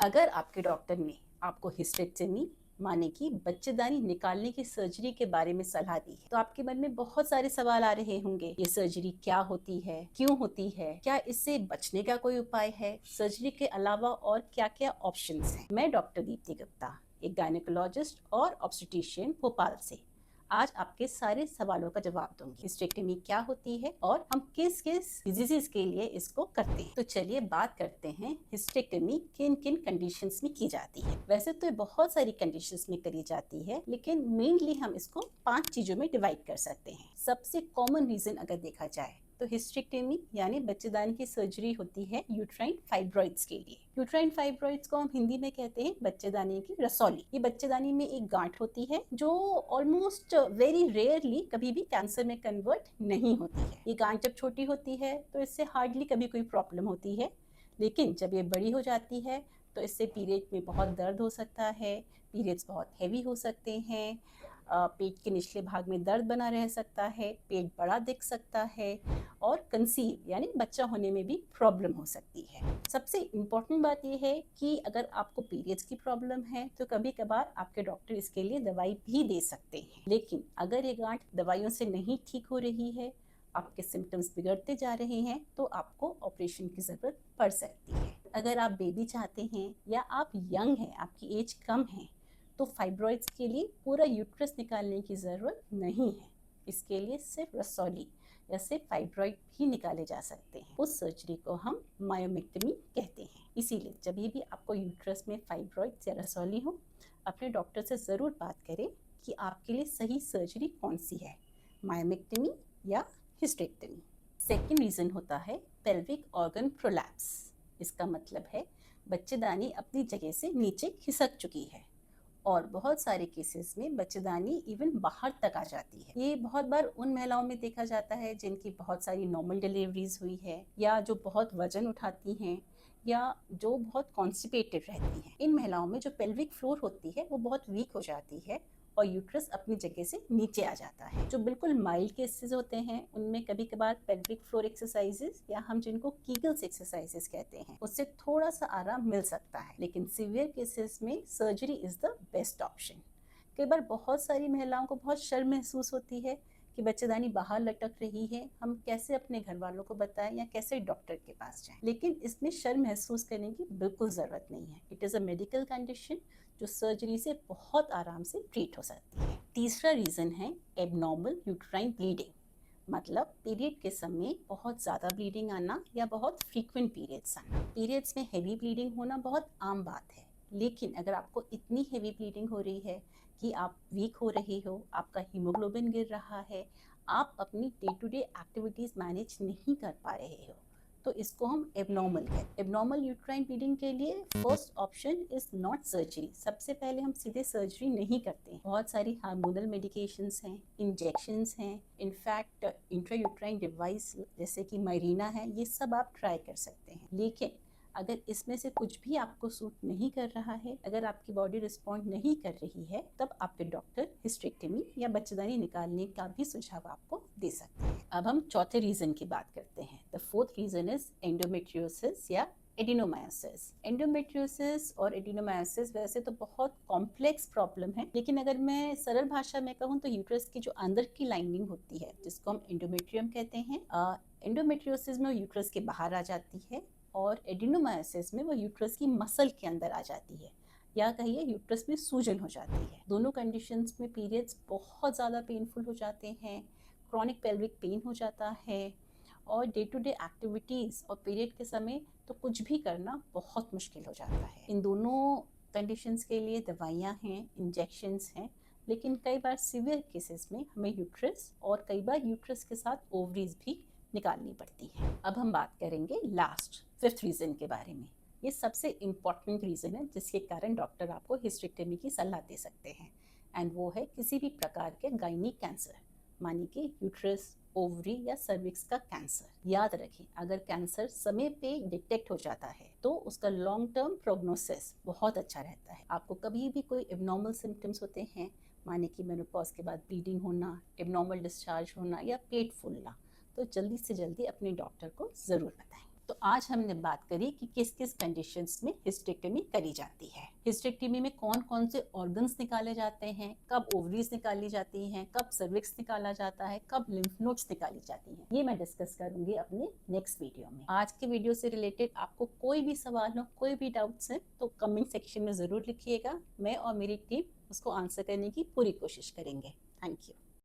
अगर आपके डॉक्टर ने आपको हिस्टेक्टमी माने कि बच्चेदानी निकालने की सर्जरी के बारे में सलाह दी है तो आपके मन में बहुत सारे सवाल आ रहे होंगे। ये सर्जरी क्या होती है, क्यों होती है, क्या इससे बचने का कोई उपाय है, सर्जरी के अलावा और क्या क्या ऑप्शंस हैं। मैं डॉक्टर दीप्ति गुप्ता, एक गायनेकोलॉजिस्ट और ऑब्स्टेट्रिशियन भोपाल से आज आपके सारे सवालों का जवाब दूंगी। हिस्टेक्टमी क्या होती है और हम किस किस डिजीजेस के लिए इसको करते हैं। तो चलिए बात करते हैं हिस्टेक्टमी किन किन कंडीशंस में की जाती है। वैसे तो बहुत सारी कंडीशंस में करी जाती है, लेकिन मेनली हम इसको 5 चीजों में डिवाइड कर सकते हैं। सबसे कॉमन रीजन अगर देखा जाए तो हिस्टेक्टमी यानी बच्चेदानी की सर्जरी होती है यूट्राइन फाइब्रॉइड्स के लिए। यूट्राइन फाइब्रॉइड्स को हम हिंदी में कहते हैं बच्चेदानी की रसौली। ये बच्चेदानी में एक गांठ होती है जो ऑलमोस्ट वेरी रेयरली कभी भी कैंसर में कन्वर्ट नहीं होती है। ये गांठ जब छोटी होती है तो इससे हार्डली कभी कोई प्रॉब्लम होती है, लेकिन जब ये बड़ी हो जाती है तो इससे पीरियड में बहुत दर्द हो सकता है, पीरियड्स बहुत हैवी हो सकते हैं, पेट के निचले भाग में दर्द बना रह सकता है, पेट बड़ा दिख सकता है और कंसीव यानी बच्चा होने में भी प्रॉब्लम हो सकती है। सबसे इम्पोर्टेंट बात यह है कि अगर आपको पीरियड्स की प्रॉब्लम है तो कभी कभार आपके डॉक्टर इसके लिए दवाई भी दे सकते हैं, लेकिन अगर ये गांठ दवाइयों से नहीं ठीक हो रही है, आपके सिम्टम्स बिगड़ते जा रहे हैं, तो आपको ऑपरेशन की ज़रूरत पड़ सकती है। अगर आप बेबी चाहते हैं या आप यंग हैं, आपकी एज कम है, तो फाइब्रॉइड्स के लिए पूरा यूट्रस निकालने की ज़रूरत नहीं है। इसके लिए सिर्फ रसौली या सिर्फ फाइब्रॉइड भी निकाले जा सकते हैं। उस सर्जरी को हम मायोमेक्टमी कहते हैं। इसीलिए जब भी आपको यूट्रस में फाइब्रॉइड्स या रसौली हो, अपने डॉक्टर से ज़रूर बात करें कि आपके लिए सही सर्जरी कौन सी है, मायोमेक्टमी या हिस्टेक्टमी। सेकेंड रीज़न होता है पेल्विक ऑर्गन प्रोलैप्स। इसका मतलब है बच्चेदानी अपनी जगह से नीचे खिसक चुकी है और बहुत सारे केसेस में बच्चेदानी इवन बाहर तक आ जाती है। ये बहुत बार उन महिलाओं में देखा जाता है जिनकी बहुत सारी नॉर्मल डिलीवरीज हुई है, या जो बहुत वजन उठाती हैं, या जो बहुत कॉन्स्टिपेटेड रहती हैं। इन महिलाओं में जो पेल्विक फ्लोर होती है वो बहुत वीक हो जाती है और यूट्रस अपनी जगह से नीचे आ जाता है। जो बिल्कुल माइल्ड केसेस होते हैं उनमें कभी कभार पेल्विक फ्लोर एक्सरसाइजेस या हम जिनको कीगल्स एक्सरसाइजेस कहते हैं उससे थोड़ा सा आराम मिल सकता है, लेकिन सीवियर केसेस में surgery is the best option. कई बार बहुत सारी महिलाओं को बहुत शर्म महसूस होती है कि बच्चेदानी बाहर लटक रही है, हम कैसे अपने घर वालों को बताएं या कैसे डॉक्टर के पास जाएं। लेकिन इसमें शर्म महसूस करने की बिल्कुल ज़रूरत नहीं है। It is a medical condition जो सर्जरी से बहुत आराम से ट्रीट हो सकती है। तीसरा रीज़न है एबनॉर्मल यूट्राइन ब्लीडिंग, मतलब पीरियड के समय बहुत ज़्यादा ब्लीडिंग आना या बहुत फ्रीक्वेंट पीरियड्स आना। पीरियड्स में हेवी ब्लीडिंग होना बहुत आम बात है, लेकिन अगर आपको इतनी हेवी ब्लीडिंग हो रही है कि आप वीक हो रहे हो, आपका हीमोग्लोबिन गिर रहा है, आप अपनी day to day activities manage नहीं कर पा रहे हो, तो इसको हम एबनॉर्मल कहते हैं। एबनॉर्मल यूट्राइन ब्लीडिंग के लिए first option is not surgery. सबसे पहले हम सीधे सर्जरी नहीं करते हैं। बहुत सारी हार्मोनल मेडिकेशंस हैं, इंजेक्शंस हैं, इनफैक्ट इंट्रायूट्राइन डिवाइस जैसे कि मायरीना है, ये सब आप ट्राई कर सकते हैं। लेकिन अगर इसमें से कुछ भी आपको सूट नहीं कर रहा है, अगर आपकी बॉडी रिस्पॉन्ड नहीं कर रही है, तब आपके डॉक्टर हिस्टेक्टमी या बच्चेदानी निकालने का भी सुझाव आपको दे सकते हैं। अब हम चौथे रीजन की बात करते हैं। The fourth reason is endometriosis या एडिनोमायोसिस। एंडोमेट्रियोसिस और एडिनोमायोसिस वैसे तो बहुत कॉम्प्लेक्स प्रॉब्लम है, लेकिन अगर मैं सरल भाषा में कहूँ तो यूट्रस की जो अंदर की लाइनिंग होती है जिसको हम एंडोमेट्रियम कहते हैं, एंडोमेट्रियोसिस में यूट्रस के बाहर आ जाती है और एडिनोमायोसिस में वो यूट्रस की मसल के अंदर आ जाती है, या कहिए यूट्रस में सूजन हो जाती है। दोनों कंडीशंस में पीरियड्स बहुत ज़्यादा पेनफुल हो जाते हैं, क्रॉनिक पेल्विक पेन हो जाता है और डे टू डे एक्टिविटीज़ और पीरियड के समय तो कुछ भी करना बहुत मुश्किल हो जाता है। इन दोनों कंडीशंस के लिए दवाइयाँ हैं, इंजेक्शंस हैं, लेकिन कई बार सीवियर केसेस में हमें यूट्रस और कई बार यूट्रस के साथ ओवरीज भी निकालनी पड़ती है। अब हम बात करेंगे लास्ट फिफ्थ रीज़न के बारे में। ये सबसे इम्पॉर्टेंट रीज़न है जिसके कारण डॉक्टर आपको हिस्टेक्टमी की सलाह दे सकते हैं, एंड वो है किसी भी प्रकार के गायनिक कैंसर, मानी कि यूट्रस, ओवरी या सर्विक्स का कैंसर। याद रखें, अगर कैंसर समय पे डिटेक्ट हो जाता है तो उसका लॉन्ग टर्म प्रोग्नोसिस बहुत अच्छा रहता है। आपको कभी भी कोई एबनॉर्मल सिम्टम्स होते हैं, माने कि मेनोपॉज के बाद ब्लीडिंग होना, एबनॉर्मल डिस्चार्ज होना या पेट फूलना, तो जल्दी से जल्दी अपने डॉक्टर को ज़रूर बताएं। तो आज हमने बात करी कि किस किस कंडीशंस में हिस्टेक्टमी करी जाती है। हिस्टेक्टमी में कौन कौन से ऑर्गन्स निकाले जाते हैं, कब ओवरीज निकाली जाती हैं, कब सर्विक्स निकाला जाता है, कब लिम्फ नोड्स निकाली जाती हैं, ये मैं डिस्कस करूंगी अपने नेक्स्ट वीडियो में। आज के वीडियो से रिलेटेड आपको कोई भी सवाल हो, कोई भी डाउट्स है तो कमेंट सेक्शन में जरूर लिखिएगा। मैं और मेरी टीम उसको आंसर करने की पूरी कोशिश करेंगे। Thank you.